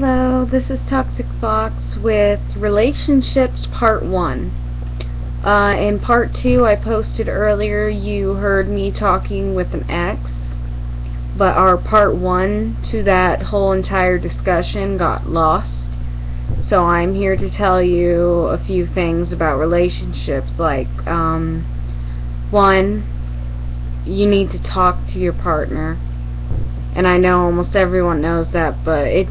Hello, this is Toxic Fox with Relationships Part 1. In Part 2 I posted earlier, you heard me talking with an ex, but our Part 1 to that whole entire discussion got lost. So I'm here to tell you a few things about relationships, like, 1, you need to talk to your partner. And I know almost everyone knows that, but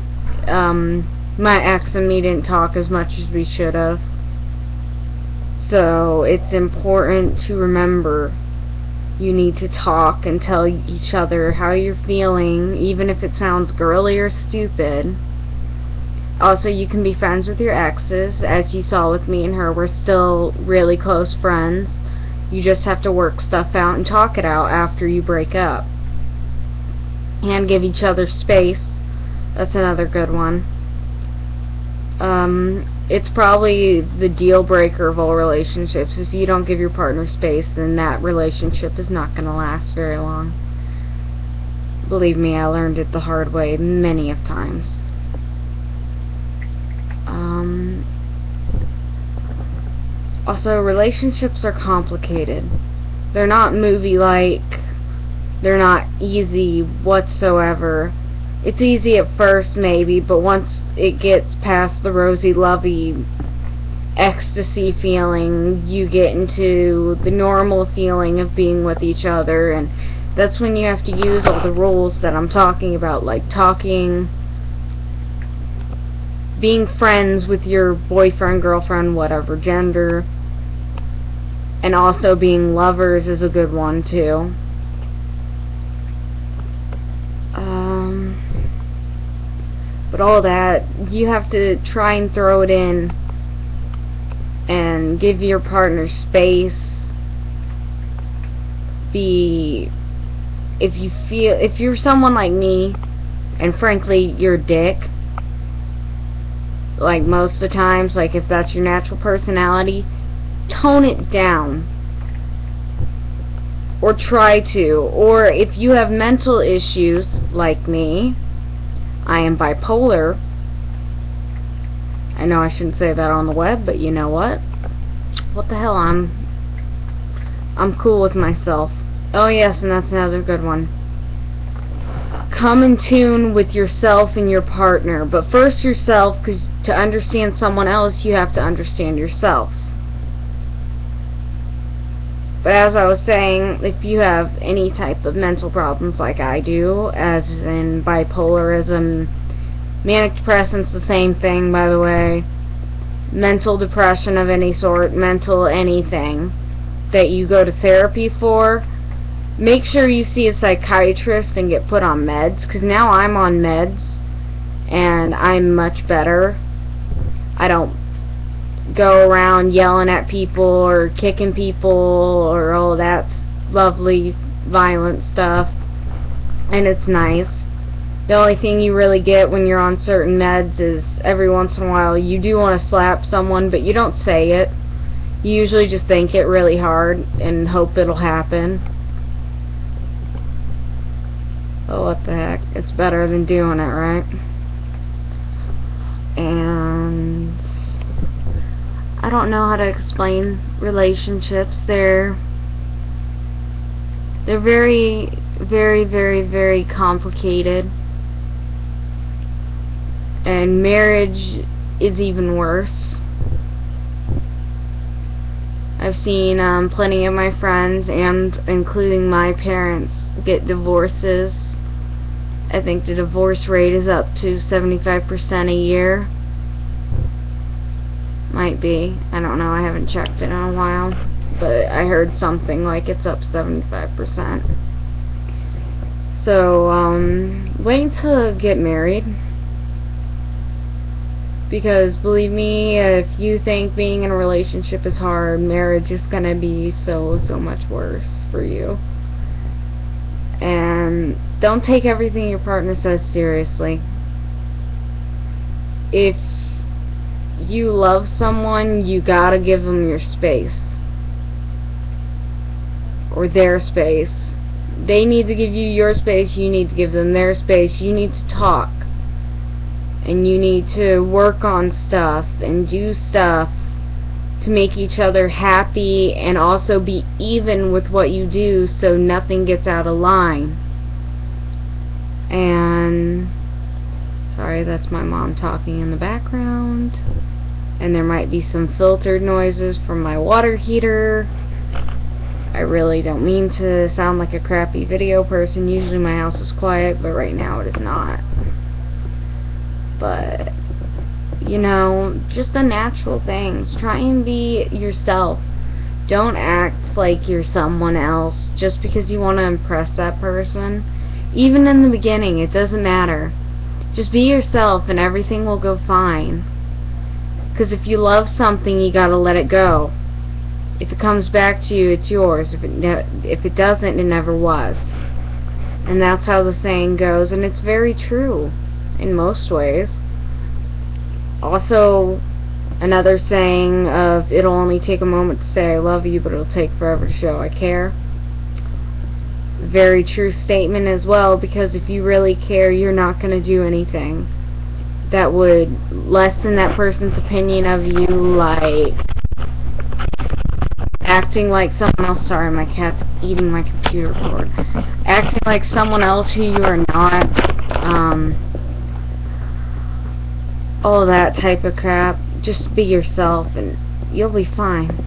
my ex and me didn't talk as much as we should have. So it's important to remember you need to talk and tell each other how you're feeling, even if it sounds girly or stupid. Also, you can be friends with your exes. As you saw with me and her, we're still really close friends. You just have to work stuff out and talk it out after you break up. And give each other space. That's another good one. It's probably the deal breaker of all relationships. If you don't give your partner space, then that relationship is not going to last very long. Believe me, I learned it the hard way many of times. Also, relationships are complicated. They're not movie-like. They're not easy whatsoever. It's easy at first, maybe, but once it gets past the rosy, lovey, ecstasy feeling, you get into the normal feeling of being with each other, and that's when you have to use all the rules that I'm talking about, like talking, being friends with your boyfriend, girlfriend, whatever gender, and also being lovers is a good one, too. But all that, you have to try and throw it in and give your partner space. If you're someone like me, and frankly, you're a dick, like most of the times, like if that's your natural personality, tone it down. Or try to. Or if you have mental issues, like me, I am bipolar. I know I shouldn't say that on the web, but you know what? What the hell, I'm cool with myself. Oh yes, and that's another good one. Come in tune with yourself and your partner. But first yourself, because to understand someone else, you have to understand yourself. But as I was saying, if you have any type of mental problems like I do, as in bipolarism, manic depressant's the same thing, by the way, mental depression of any sort, mental anything that you go to therapy for, make sure you see a psychiatrist and get put on meds, because now I'm on meds and I'm much better. I don't go around yelling at people or kicking people or all that lovely violent stuff, and it's nice. The only thing you really get when you're on certain meds is every once in a while you do want to slap someone, but you don't say it. You usually just think it really hard and hope it'll happen. Oh, what the heck, it's better than doing it, right? And I don't know how to explain relationships. They're very, very, very, very complicated. And marriage is even worse. I've seen plenty of my friends, and including my parents, get divorces. I think the divorce rate is up to 75% a year. Might be. I don't know. I haven't checked it in a while. But I heard something like it's up 75%. So, wait to get married. Because, believe me, if you think being in a relationship is hard, marriage is gonna be so much worse for you. And don't take everything your partner says seriously. If you love someone, you gotta give them your space. Or their space. They need to give you your space, you need to give them their space. You need to talk. and you need to work on stuff and do stuff to make each other happy and also be even with what you do so nothing gets out of line. And sorry, that's my mom talking in the background, and there might be some filtered noises from my water heater. I really don't mean to sound like a crappy video person. Usually my house is quiet, but right now it is not. But, you know, just the natural things. Try and be yourself. Don't act like you're someone else just because you want to impress that person. Even in the beginning, it doesn't matter. Just be yourself and everything will go fine. Because if you love something, you gotta let it go. If it comes back to you, it's yours. If it doesn't, it never was. And that's how the saying goes, and it's very true in most ways. Also, another saying of, it'll only take a moment to say I love you, but it'll take forever to show I care. Very true statement as well, because if you really care, you're not going to do anything that would lessen that person's opinion of you, like acting like someone else. Sorry, my cat's eating my computer cord. Acting like someone else who you are not. All that type of crap. Just be yourself and you'll be fine.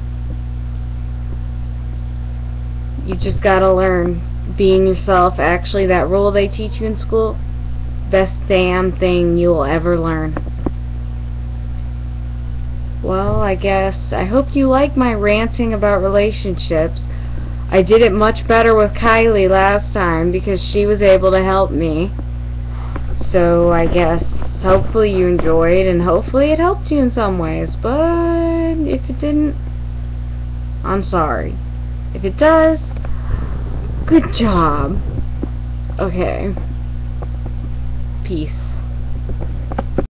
You just gotta learn being yourself. Actually, that rule they teach you in school, best damn thing you'll ever learn. Well, I guess I hope you like my ranting about relationships. I did it much better with Kylie last time because she was able to help me. So I guess hopefully you enjoyed, and hopefully it helped you in some ways. But if it didn't, I'm sorry. If it does, good job. Okay. Peace.